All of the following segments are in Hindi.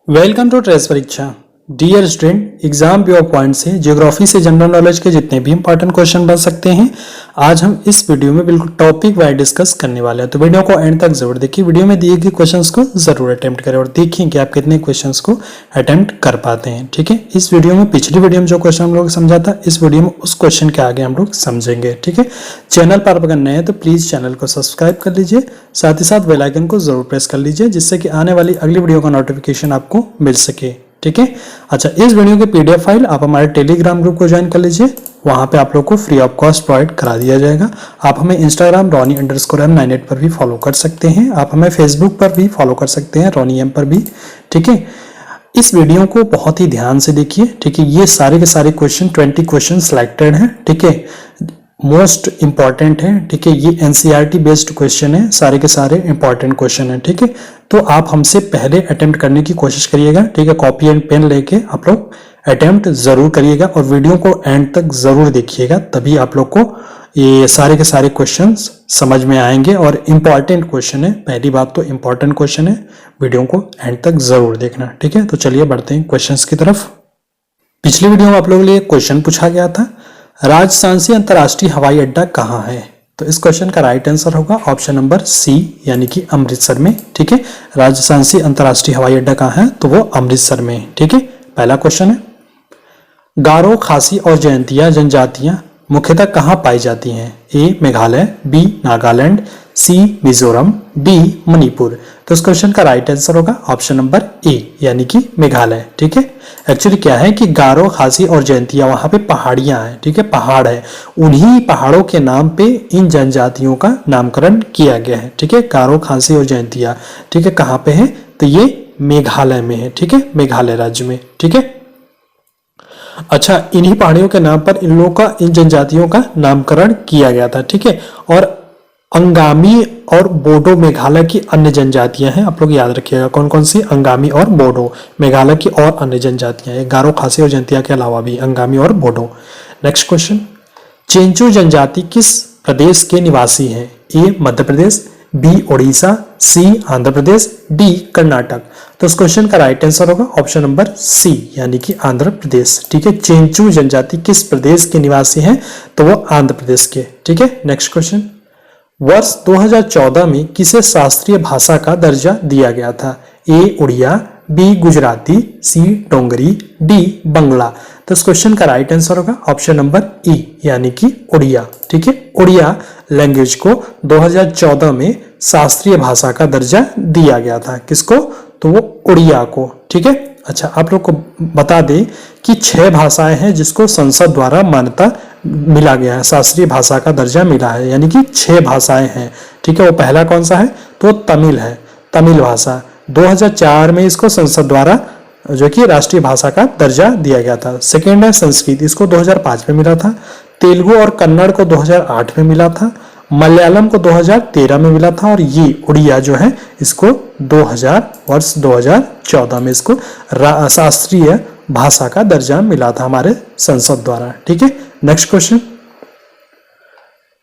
Welcome to trace Pariksha. Dear student, exam view point से ज्योग्राफी से जनरल नॉलेज के जितने भी इंपॉर्टेंट क्वेश्चन बन सकते हैं आज हम इस वीडियो में बिल्कुल टॉपिक वाइज डिस्कस करने वाले हैं। तो वीडियो को एंड तक जरूर देखिए। वीडियो में दिए गए क्वेश्चंस को जरूर अटेम्प्ट करें और देखिए कि आप कितने क्वेश्चंस को अटेम्प्ट कर पाते हैं। ठीक है, इस वीडियो में पिछली वीडियो में जो क्वेश्चन हम लोग समझा था, इस वीडियो में उस क्वेश्चन के आगे हम लोग समझेंगे। ठीक है, चैनल पर अगर नए हैं तो प्लीज चैनल को सब्सक्राइब कर लीजिए, साथ ही साथ बेल आइकन को जरूर प्रेस कर लीजिए जिससे कि आने वाली अगली वीडियो का नोटिफिकेशन आपको मिल सके। ठीक है, अच्छा, इस वीडियो की पीडीएफ फाइल आप हमारे टेलीग्राम ग्रुप को ज्वाइन कर लीजिए। वहां पे आप लोग को फ्री ऑफ कॉस्ट प्रोवाइड करा दिया जाएगा। आप हमें इंस्टाग्राम Roni_M98 पर भी फॉलो कर सकते हैं। आप हमें फेसबुक पर भी फॉलो कर सकते हैं, RoniM पर भी। ठीक है, इस वीडियो को बहुत ही ध्यान से देखिए। ठीक है, ये सारे के सारे क्वेश्चन 20 क्वेश्चन सिलेक्टेड हैं। ठीक है, मोस्ट इंपॉर्टेंट है। ठीक है, ये एनसीईआरटी बेस्ड क्वेश्चन है, सारे के सारे इंपॉर्टेंट क्वेश्चन है। ठीक है, तो आप हमसे पहले अटेम्प्ट करने की कोशिश करिएगा। ठीक है, कॉपी एंड पेन लेके आप लोग अटेम्प्ट जरूर करिएगा और वीडियो को एंड तक जरूर देखिएगा, तभी आप लोग को ये सारे के सारे क्वेश्चंस समझ में आएंगे और इंपॉर्टेंट क्वेश्चन है। पहली बात तो इंपॉर्टेंट क्वेश्चन है, वीडियो को एंड तक जरूर देखना। ठीक है, तो चलिए बढ़ते हैं क्वेश्चंस की तरफ। पिछली वीडियो में आप लोगों के लिए क्वेश्चन पूछा गया था, राजशांसी अंतर्राष्ट्रीय हवाई अड्डा कहाँ है? तो इस क्वेश्चन का राइट आंसर होगा ऑप्शन नंबर सी, यानी कि अमृतसर में। ठीक है, राजशांसी अंतर्राष्ट्रीय हवाई अड्डा कहाँ है? तो वो अमृतसर में। ठीक है, पहला क्वेश्चन है, गारो, खासी और जयंतिया जनजातियां मुख्यतः कहाँ पाई जाती हैं? ए मेघालय, बी नागालैंड, सी मिजोरम, डी मणिपुर। तो इस क्वेश्चन का राइट आंसर होगा ऑप्शन नंबर ए, यानी कि मेघालय। ठीक है, एक्चुअली क्या है कि गारो, खासी और जयंतिया वहां पे पहाड़ियां हैं। ठीक है, पहाड़ है, उन्हीं पहाड़ों के नाम पे इन जनजातियों का नामकरण किया गया है। ठीक है, गारो, खासी और जयंतिया। ठीक है, कहाँ पे है? तो ये मेघालय में है। ठीक है, मेघालय राज्य में। ठीक है, अच्छा, इन्हीं पहाड़ियों के नाम पर इन लोगों का, इन जनजातियों का नामकरण किया गया था। ठीक है, और अंगामी और बोडो मेघालय की अन्य जनजातियां हैं। आप लोग याद रखिएगा कौन कौन सी, अंगामी और बोडो मेघालय की और अन्य जनजातियां हैं, गारो, खासी और जयंतिया के अलावा भी अंगामी और बोडो। नेक्स्ट क्वेश्चन, चेंचू जनजाति किस प्रदेश के निवासी हैं? ए मध्य प्रदेश, बी ओडिशा, सी आंध्र प्रदेश, डी कर्नाटक। तो इस क्वेश्चन का राइट आंसर होगा ऑप्शन नंबर सी, यानी कि आंध्र प्रदेश। ठीक है, चेंचू जनजाति किस प्रदेश के निवासी हैं? तो वो आंध्र प्रदेश के। ठीक है, नेक्स्ट क्वेश्चन, वर्ष 2014 में किसे शास्त्रीय भाषा का दर्जा दिया गया था? ए उड़िया, बी गुजराती, सी डोंगरी, डी बंगला। तो इस क्वेश्चन का राइट आंसर होगा ऑप्शन नंबर ई, यानी कि उड़िया। ठीक है, उड़िया लैंग्वेज को 2014 में शास्त्रीय भाषा का दर्जा दिया गया था। किसको? तो वो उड़िया को। ठीक है, अच्छा, आप लोग को बता दें कि 6 भाषाएं हैं जिसको संसद द्वारा मान्यता मिला गया है, शास्त्रीय भाषा का दर्जा मिला है, यानी कि 6 भाषाएं हैं। ठीक है, वो पहला कौन सा है? तो तमिल है, तमिल भाषा। 2004 में इसको संसद द्वारा जो कि राष्ट्रीय भाषा का दर्जा दिया गया था। सेकेंड है संस्कृत, इसको 2005 में मिला था। तेलुगु और कन्नड़ को 2008 में मिला था। मलयालम को 2013 में मिला था और ये उड़िया जो है इसको वर्ष 2014 में इसको शास्त्रीय भाषा का दर्जा मिला था हमारे संसद द्वारा। ठीक है, नेक्स्ट क्वेश्चन,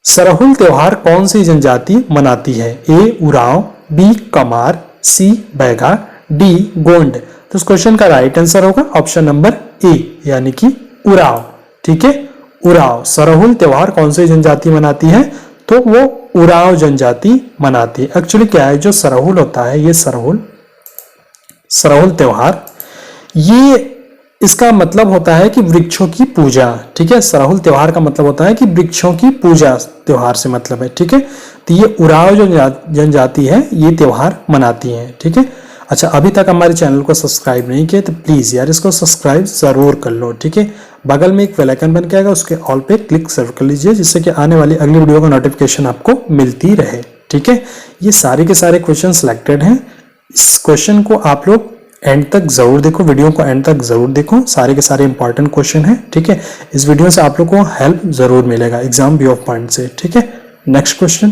सरहुल त्योहार कौन सी जनजाति मनाती है? ए उरांव, बी कमार, सी बैगा, डी गोंड। तो इस क्वेश्चन का राइट आंसर होगा ऑप्शन नंबर ए, यानी कि उरांव। ठीक है, उरांव। सरहुल त्योहार कौन सी जनजाति मनाती है? तो वो उरांव जनजाति मनाती है। एक्चुअली क्या है, जो सरहुल होता है, ये सरहुल त्योहार, ये इसका मतलब होता है कि वृक्षों की पूजा। ठीक है, सरहुल त्योहार का मतलब होता है कि वृक्षों की पूजा त्योहार से मतलब है। ठीक है, तो ये उरांव जो जनजाति है ये त्योहार मनाती है। ठीक है, अच्छा, अभी तक हमारे चैनल को सब्सक्राइब नहीं किया तो प्लीज यार इसको सब्सक्राइब जरूर कर लो। ठीक है, बगल में एक बेल आइकन बन के आएगा, उसके ऑल पे क्लिक जरूर कर लीजिए जिससे कि आने वाली अगली वीडियो का नोटिफिकेशन आपको मिलती रहे। ठीक है, ये सारे के सारे क्वेश्चन सिलेक्टेड हैं। इस क्वेश्चन को आप लोग एंड तक जरूर देखो, वीडियो को एंड तक जरूर देखो, सारे के सारे इंपॉर्टेंट क्वेश्चन हैं। ठीक है, इस वीडियो से आप लोग को हेल्प जरूर मिलेगा एग्जाम व्यू ऑफ पॉइंट से। ठीक है, नेक्स्ट क्वेश्चन,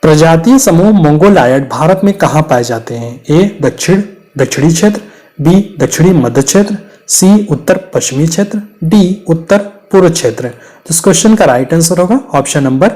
प्रजातीय समूह मंगोलायड भारत में कहाँ पाए जाते हैं? ए दक्षिणी क्षेत्र, बी दक्षिणी मध्य क्षेत्र, सी उत्तर पश्चिमी क्षेत्र, डी उत्तर पूर्व क्षेत्र। तो इस क्वेश्चन का राइट आंसर होगा ऑप्शन नंबर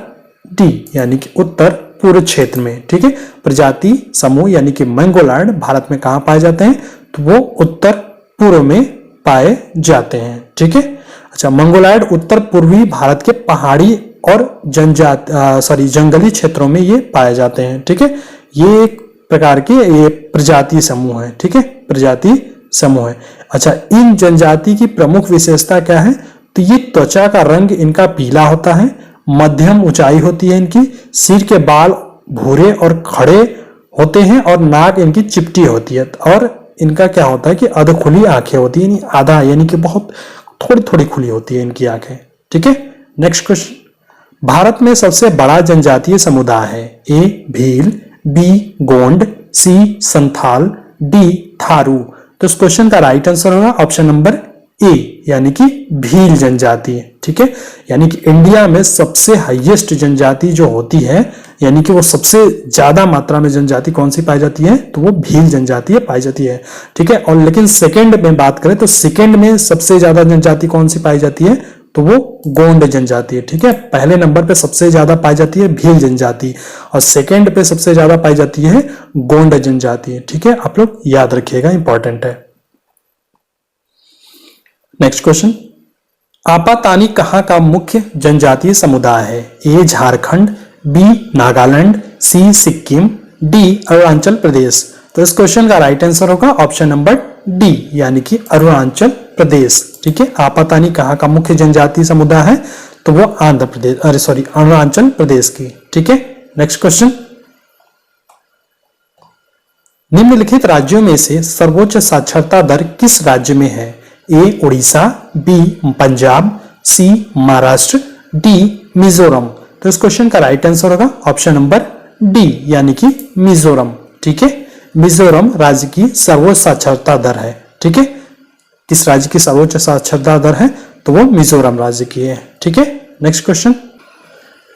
डी, यानी कि उत्तर पूर्व क्षेत्र में, ठीक है। प्रजाति समूह यानी कि मंगोलार्ड भारत में कहाँ पाए जाते हैं, तो वो उत्तर पूर्व में पाए जाते हैं, ठीक है। अच्छा, मंगोलार्ड उत्तर पूर्वी भारत के पहाड़ी और जंगली क्षेत्रों में ये पाए जाते हैं, ठीक है। ये एक प्रकार के ये प्रजाति समूह है, ठीक है, प्रजाति समूह है। अच्छा, इन जनजाति की प्रमुख विशेषता क्या है, तो ये त्वचा का रंग इनका पीला होता है, मध्यम ऊंचाई होती है इनकी, सिर के बाल भूरे और खड़े होते हैं और नाक इनकी चिपटी होती है, और इनका क्या होता है कि अधखुली आंखें होती है, आधा यानी कि बहुत थोड़ी थोड़ी खुली होती है इनकी आंखें, ठीक है। नेक्स्ट क्वेश्चन, भारत में सबसे बड़ा जनजातीय समुदाय है, ए भील, बी गोंड, सी संथाल, डी थारू। तो इस क्वेश्चन का राइट आंसर होगा ऑप्शन नंबर ए यानी कि भील जनजाति, ठीक है। यानी कि इंडिया में सबसे हाईएस्ट जनजाति जो होती है, यानी कि वो सबसे ज्यादा मात्रा में जनजाति कौन सी पाई जाती है, तो वो भील जनजाति पाई जाती है, ठीक है। और लेकिन सेकंड में बात करें तो सेकंड में सबसे ज्यादा जनजाति कौन सी पाई जाती है, तो वो गोंड जनजाति है, ठीक है। पहले नंबर पे सबसे ज्यादा पाई जाती है भील जनजाति और सेकंड पे सबसे ज्यादा पाई जाती है गोंड जनजाति, ठीक है। आप लोग याद रखिएगा, इंपॉर्टेंट है। नेक्स्ट क्वेश्चन, आपातानी कहाँ का मुख्य जनजातीय समुदाय है, ए झारखंड, बी नागालैंड, सी सिक्किम, डी अरुणाचल प्रदेश। तो इस क्वेश्चन का राइट आंसर होगा ऑप्शन नंबर डी यानी कि अरुणाचल प्रदेश, ठीक है। आपातानी कहाँ का मुख्य जनजातीय समुदाय है, तो वो अरुणाचल प्रदेश की, ठीक है। नेक्स्ट क्वेश्चन, निम्नलिखित राज्यों में से सर्वोच्च साक्षरता दर किस राज्य में है, ए उड़ीसा, बी पंजाब, सी महाराष्ट्र, डी मिजोरम। तो इस क्वेश्चन का राइट आंसर होगा ऑप्शन नंबर डी यानी कि मिजोरम, ठीक है। मिजोरम राज्य की सर्वोच्च साक्षरता दर है, ठीक है। किस राज्य की सर्वोच्च साक्षरता दर है, तो वो मिजोरम राज्य की है, ठीक है। नेक्स्ट क्वेश्चन,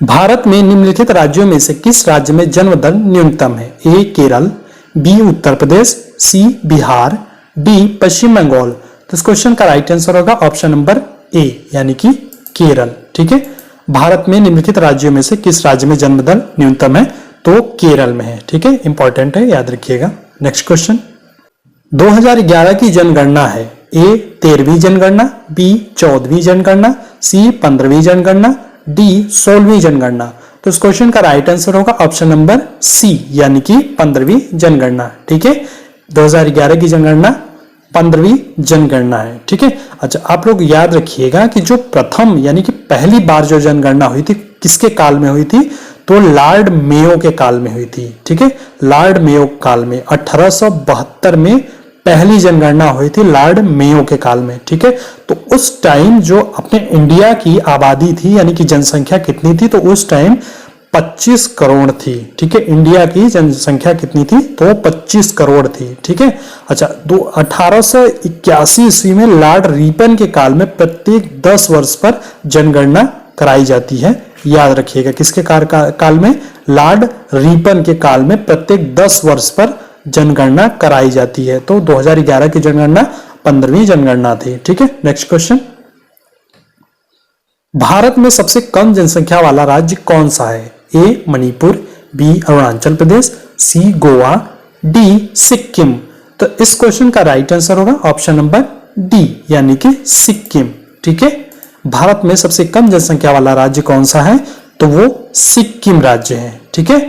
भारत में निम्नलिखित राज्यों में से किस राज्य में जन्म दर न्यूनतम है, ए केरल, बी उत्तर प्रदेश, सी बिहार, डी पश्चिम बंगाल। तो इस क्वेश्चन का राइट आंसर होगा ऑप्शन नंबर ए यानी कि केरल, ठीक है। भारत में निम्नलिखित राज्यों में से किस राज्य में जन्म दर न्यूनतम है, तो केरल में है, ठीक है, इंपॉर्टेंट है, याद रखिएगा। नेक्स्ट क्वेश्चन, 2011 की जनगणना है, ए 13वीं जनगणना, बी 14वीं जनगणना, सी 15वीं जनगणना, डी 16वीं जनगणना। तो इस क्वेश्चन का राइट आंसर होगा ऑप्शन नंबर सी यानी कि 15वीं जनगणना, ठीक है। 2011 की जनगणना 15वीं जनगणना है, ठीक है। अच्छा, आप लोग याद रखिएगा कि जो प्रथम यानी कि पहली बार जो जनगणना हुई थी किसके काल में हुई थी, तो लॉर्ड मेयो के काल में हुई थी, ठीक है। लॉर्ड मेयो काल में 1872 में पहली जनगणना हुई थी लॉर्ड मेयो के काल में, ठीक है। तो उस टाइम जो अपने इंडिया की आबादी थी यानी कि जनसंख्या कितनी थी, तो उस टाइम 25 करोड़ थी, ठीक है। इंडिया की जनसंख्या कितनी थी, तो 25 करोड़ थी, ठीक है। अच्छा, 1881 ईस्वी में लॉर्ड रिपन के काल में प्रत्येक 10 वर्ष पर जनगणना कराई जाती है, याद रखिएगा। किसके काल में, लॉर्ड रिपन के काल में प्रत्येक 10 वर्ष पर जनगणना कराई जाती है। तो 2011 की जनगणना 15वीं जनगणना थी, ठीक है। नेक्स्ट क्वेश्चन, भारत में सबसे कम जनसंख्या वाला राज्य कौन सा है, ए मणिपुर, बी अरुणाचल प्रदेश, सी गोवा, डी सिक्किम। तो इस क्वेश्चन का राइट आंसर होगा ऑप्शन नंबर डी यानी कि सिक्किम, ठीक है। भारत में सबसे कम जनसंख्या वाला राज्य कौन सा है, तो वो सिक्किम राज्य है, ठीक है,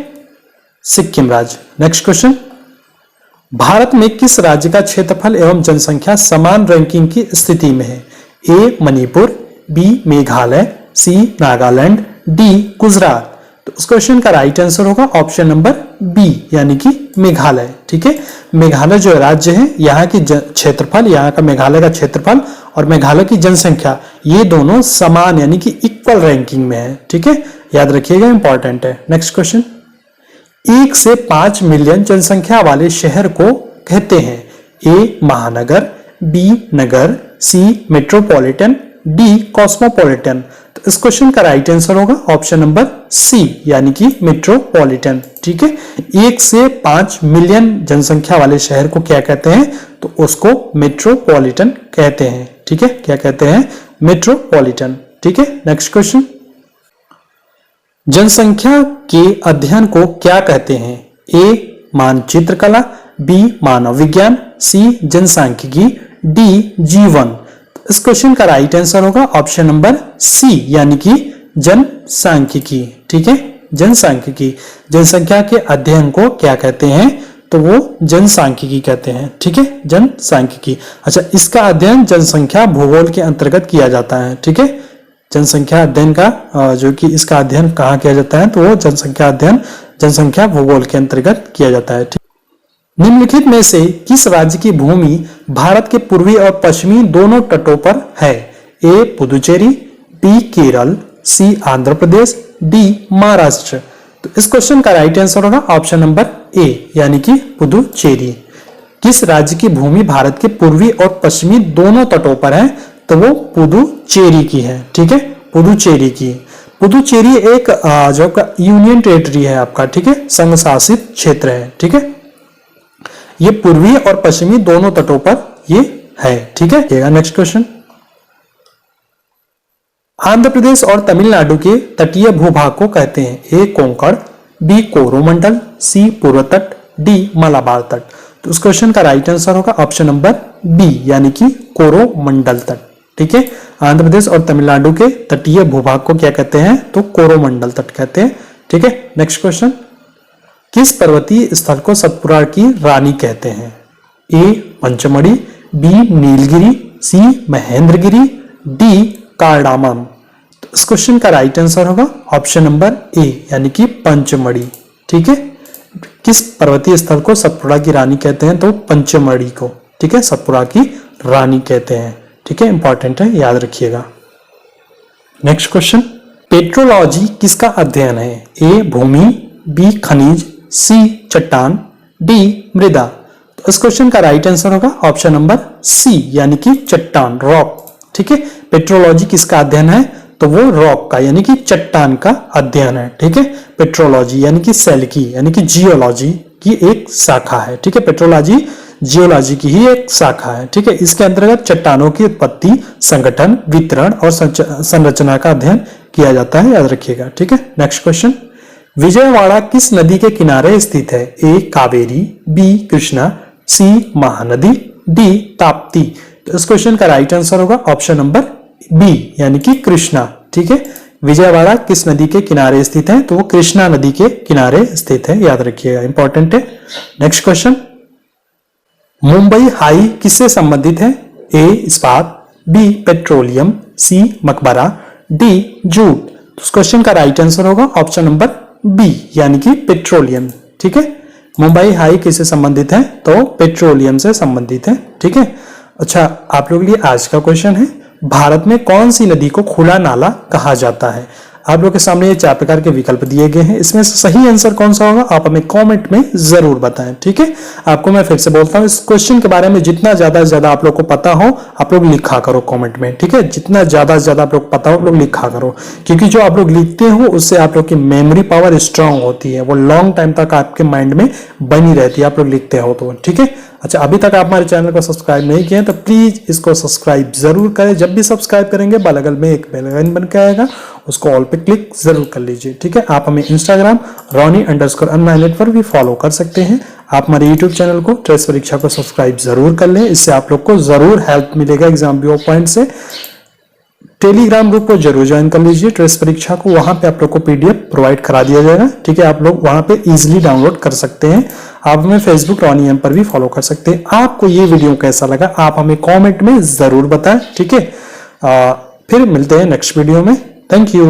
सिक्किम राज्य। नेक्स्ट क्वेश्चन, भारत में किस राज्य का क्षेत्रफल एवं जनसंख्या समान रैंकिंग की स्थिति में है, ए मणिपुर, बी मेघालय, सी नागालैंड, डी गुजरात। तो उस क्वेश्चन का राइट आंसर होगा ऑप्शन नंबर बी यानी कि मेघालय, ठीक है। मेघालय जो राज्य है, यहाँ की क्षेत्रफल, यहाँ का मेघालय का क्षेत्रफल और मेघालय की जनसंख्या ये दोनों समान यानी कि इक्वल रैंकिंग में है, ठीक है, याद रखिएगा, इंपॉर्टेंट है। नेक्स्ट क्वेश्चन, 1 से 5 मिलियन जनसंख्या वाले शहर को कहते हैं, ए महानगर, बी नगर, सी मेट्रोपॉलिटन, डी कॉस्मोपॉलिटन। तो इस क्वेश्चन का राइट आंसर होगा ऑप्शन नंबर सी यानी कि मेट्रोपॉलिटन, ठीक है। 1 से 5 मिलियन जनसंख्या वाले शहर को क्या कहते हैं, तो उसको मेट्रोपॉलिटन कहते हैं, ठीक है, क्या कहते हैं, मेट्रोपॉलिटन, ठीक है। नेक्स्ट क्वेश्चन, जनसंख्या के अध्ययन को क्या कहते हैं? ए मानचित्र कला, बी मानव विज्ञान, सी जनसांख्यिकी, डी जीवन। इस क्वेश्चन का राइट आंसर होगा ऑप्शन नंबर सी यानी कि जनसांख्यिकी। ठीक है, जनसांख्यिकी। जनसंख्या के अध्ययन को क्या कहते हैं? तो वो जनसांख्यिकी कहते हैं। ठीक है, जनसांख्यिकी। अच्छा, इसका अध्ययन जनसंख्या भूगोल के अंतर्गत किया जाता है। ठीक है, जनसंख्या अध्ययन का जो कि इसका अध्ययन कहाँ किया जाता है? तो वो जनसंख्या अध्ययन जनसंख्या भूगोल के अंतर्गत किया जाता है। निम्नलिखित में से किस राज्य की भूमि भारत के पूर्वी और पश्चिमी दोनों तटों पर है? ए पुदुचेरी, बी केरल, सी आंध्र प्रदेश, डी महाराष्ट्र। तो इस क्वेश्चन का राइट आंसर होगा ऑप्शन नंबर ए यानी कि पुदुचेरी। किस राज्य की भूमि भारत के पूर्वी और पश्चिमी दोनों तटों पर है? तो वो पुदुचेरी की है। ठीक है, पुदुचेरी की। पुदुचेरी एक जो यूनियन टेरिटरी है आपका। ठीक है, संघ शासित क्षेत्र है। ठीक है, ये पूर्वी और पश्चिमी दोनों तटों पर ये है। ठीक है, नेक्स्ट क्वेश्चन। आंध्र प्रदेश और तमिलनाडु के तटीय भूभाग को कहते हैं? ए कोंकण, बी कोरोमंडल, सी पूर्व तट, डी मलाबार तट। तो उस क्वेश्चन का राइट आंसर होगा ऑप्शन नंबर बी यानी कि कोरोमंडल तट। ठीक है, आंध्र प्रदेश और तमिलनाडु के तटीय भूभाग को क्या कहते हैं? तो कोरोमंडल तट कहते हैं। ठीक है, नेक्स्ट क्वेश्चन। किस पर्वतीय स्थल को सतपुड़ा की रानी कहते हैं? ए पंचमढ़ी, बी नीलगिरी, सी महेंद्रगिरी, डी कार्डामम। तो इस क्वेश्चन का राइट आंसर होगा ऑप्शन नंबर ए यानी कि पंचमढ़ी। ठीक है, किस पर्वतीय स्थल को सतपुड़ा की रानी कहते हैं? तो पंचमढ़ी को। ठीक है, सतपुड़ा की रानी कहते हैं। ठीक है, इंपॉर्टेंट है, याद रखिएगा। Next question. पेट्रोलॉजी किसका अध्ययन है? ए भूमि, बी खनिज, सी चट्टान, डी मृदा। तो इस क्वेश्चन का राइट आंसर होगा ऑप्शन नंबर सी यानी कि चट्टान, रॉक। ठीक है, पेट्रोलॉजी किसका अध्ययन है? तो वो रॉक का यानी कि चट्टान का अध्ययन है। ठीक है, पेट्रोलॉजी यानी कि सेल की यानी कि जियोलॉजी की एक शाखा है। ठीक है, पेट्रोलॉजी जियोलॉजी की ही एक शाखा है। ठीक है, इसके अंतर्गत चट्टानों की उत्पत्ति, संगठन, वितरण और संरचना का अध्ययन किया जाता है, याद रखिएगा। ठीक है, नेक्स्ट क्वेश्चन। विजयवाड़ा किस नदी के किनारे स्थित है? ए कावेरी, बी कृष्णा, सी महानदी, डी ताप्ती। तो इस क्वेश्चन का राइट आंसर होगा ऑप्शन नंबर बी यानी कि कृष्णा। ठीक है, विजयवाड़ा किस नदी के किनारे स्थित है? तो वो कृष्णा नदी के किनारे स्थित है, याद रखिएगा, इंपॉर्टेंट है। Next question. मुंबई हाई किससे संबंधित है? ए इस्पात, बी पेट्रोलियम, सी मकबरा, डी जूट। तो इस क्वेश्चन का राइट आंसर होगा ऑप्शन नंबर बी यानी कि पेट्रोलियम। ठीक है, मुंबई हाई किससे संबंधित है? तो पेट्रोलियम से संबंधित है। ठीक है, अच्छा, आप लोगों के लिए आज का क्वेश्चन है, भारत में कौन सी नदी को खुला नाला कहा जाता है? आप लोग के सामने ये 4 प्रकार के विकल्प दिए गए हैं, इसमें से सही आंसर कौन सा होगा आप हमें कमेंट में जरूर बताएं। ठीक है, आपको मैं फिर से बोलता हूँ, इस क्वेश्चन के बारे में जितना ज्यादा से ज्यादा आप लोग को पता हो आप लोग लिखा करो कमेंट में। ठीक है, जितना ज्यादा से ज्यादा आप लोग पता हो आप लोग लिखा करो, क्योंकि जो आप लोग लिखते हो उससे आप लोग की मेमोरी पावर स्ट्रांग होती है, वो लॉन्ग टाइम तक आपके माइंड में बनी रहती है, आप लोग लिखते हो तो। ठीक है, अच्छा, अभी तक आप हमारे चैनल को सब्सक्राइब नहीं किए तो प्लीज इसको सब्सक्राइब जरूर करें। जब भी सब्सक्राइब करेंगे बगल में एक बेल आइकन बन के आएगा, उसको ऑल पे क्लिक जरूर कर लीजिए। ठीक है, आप हमें इंस्टाग्राम Ronnie_Unmind पर भी फॉलो कर सकते हैं। आप हमारे यूट्यूब चैनल को ट्रेस परीक्षा को सब्सक्राइब जरूर कर लें, इससे आप लोग को जरूर हेल्प मिलेगा एग्जाम व्यू पॉइंट से। टेलीग्राम ग्रुप को जरूर ज्वाइन कर लीजिए ट्रेस परीक्षा को, वहां पे आप लोग को पीडीएफ प्रोवाइड करा दिया जाएगा। ठीक है, आप लोग वहां पे इजीली डाउनलोड कर सकते हैं। आप हमें फेसबुक Ronnie M पर भी फॉलो कर सकते हैं। आपको ये वीडियो कैसा लगा आप हमें कमेंट में जरूर बताएं। ठीक है, फिर मिलते हैं नेक्स्ट वीडियो में। Thank you.